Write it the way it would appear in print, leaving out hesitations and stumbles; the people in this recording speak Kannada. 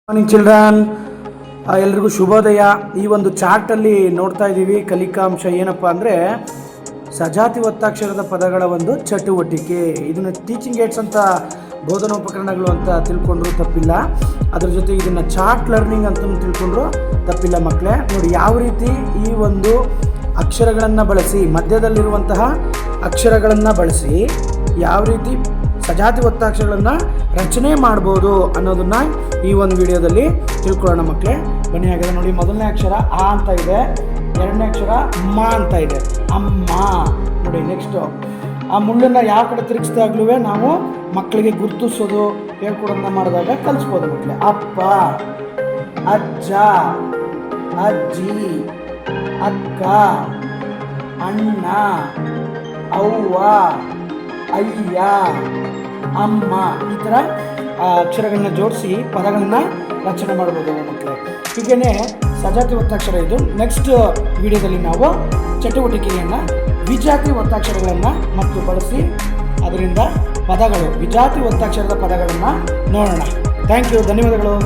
ಮಾರ್ನಿಂಗ್ ಚಿಲ್ಡ್ರನ್, ಎಲ್ರಿಗೂ ಶುಭೋದಯ. ಈ ಒಂದು ಚಾರ್ಟಲ್ಲಿ ನೋಡ್ತಾ ಇದ್ದೀವಿ ಕಲಿಕಾಂಶ ಏನಪ್ಪ ಅಂದರೆ ಸಜಾತಿ ಒತ್ತಾಕ್ಷರದ ಪದಗಳ ಒಂದು ಚಟುವಟಿಕೆ. ಇದನ್ನು ಟೀಚಿಂಗ್ ಏಡ್ಸ್ ಅಂತ ಬೋಧನೋಪಕರಣಗಳು ಅಂತ ತಿಳ್ಕೊಂಡ್ರು ತಪ್ಪಿಲ್ಲ. ಅದ್ರ ಜೊತೆ ಇದನ್ನು ಚಾರ್ಟ್ ಲರ್ನಿಂಗ್ ಅಂತ ತಿಳ್ಕೊಂಡ್ರು ತಪ್ಪಿಲ್ಲ ಮಕ್ಕಳೇ. ನೋಡಿ ಯಾವ ರೀತಿ ಈ ಒಂದು ಅಕ್ಷರಗಳನ್ನು ಬಳಸಿ, ಮಧ್ಯದಲ್ಲಿರುವಂತಹ ಅಕ್ಷರಗಳನ್ನು ಬಳಸಿ ಯಾವ ರೀತಿ ಸಜಾತಿ ಒತ್ತಾಕ್ಷರಗಳನ್ನು ರಚನೆ ಮಾಡ್ಬೋದು ಅನ್ನೋದನ್ನು ಈ ಒಂದು ವಿಡಿಯೋದಲ್ಲಿ ತಿಳ್ಕೊಳ್ಳೋಣ ಮಕ್ಕಳೇ. ಬನ್ನಿ ಹಾಗಾದ್ರೆ ನೋಡಿ, ಮೊದಲನೇ ಅಕ್ಷರ ಆ ಅಂತ ಇದೆ, ಎರಡನೇ ಅಕ್ಷರ ಮ ಅಂತ ಇದೆ, ಅಮ್ಮ. ನೋಡಿ ನೆಕ್ಸ್ಟು ಆ ಮುಳ್ಳನ್ನು ಯಾವ ಕಡೆ ತಿರುಗಿಸಿದಾಗ್ಲೂ ನಾವು ಮಕ್ಕಳಿಗೆ ಗುರುತಿಸೋದು ಹೇಳ್ಕೊಡೋದನ್ನ ಮಾಡಿದಾಗ ಕಲಿಸ್ಬೋದು ಮಕ್ಕಳೇ. ಅಪ್ಪ, ಅಜ್ಜ, ಅಜ್ಜಿ, ಅಕ್ಕ, ಅಣ್ಣ, ಅವ್ವ, ಅಯ್ಯ, ಅಮ್ಮ. ಈ ಥರ ಅಕ್ಷರಗಳನ್ನ ಜೋಡಿಸಿ ಪದಗಳನ್ನ ರಚನೆ ಮಾಡ್ಬೋದು ಮಕ್ಕಳೇ. ಹೀಗೇ ಸಜಾತಿ ಒತ್ತಾಕ್ಷರ ಇದು. ನೆಕ್ಸ್ಟ್ ವಿಡಿಯೋದಲ್ಲಿ ನಾವು ಚಟುವಟಿಕೆಯನ್ನು ವಿಜಾತಿ ಒತ್ತಾಕ್ಷರಗಳನ್ನು ಮತ್ತು ಬಳಸಿ ಅದರಿಂದ ಪದಗಳು, ವಿಜಾತಿ ಒತ್ತಾಕ್ಷರದ ಪದಗಳನ್ನು ನೋಡೋಣ. ಥ್ಯಾಂಕ್ ಯು, ಧನ್ಯವಾದಗಳು.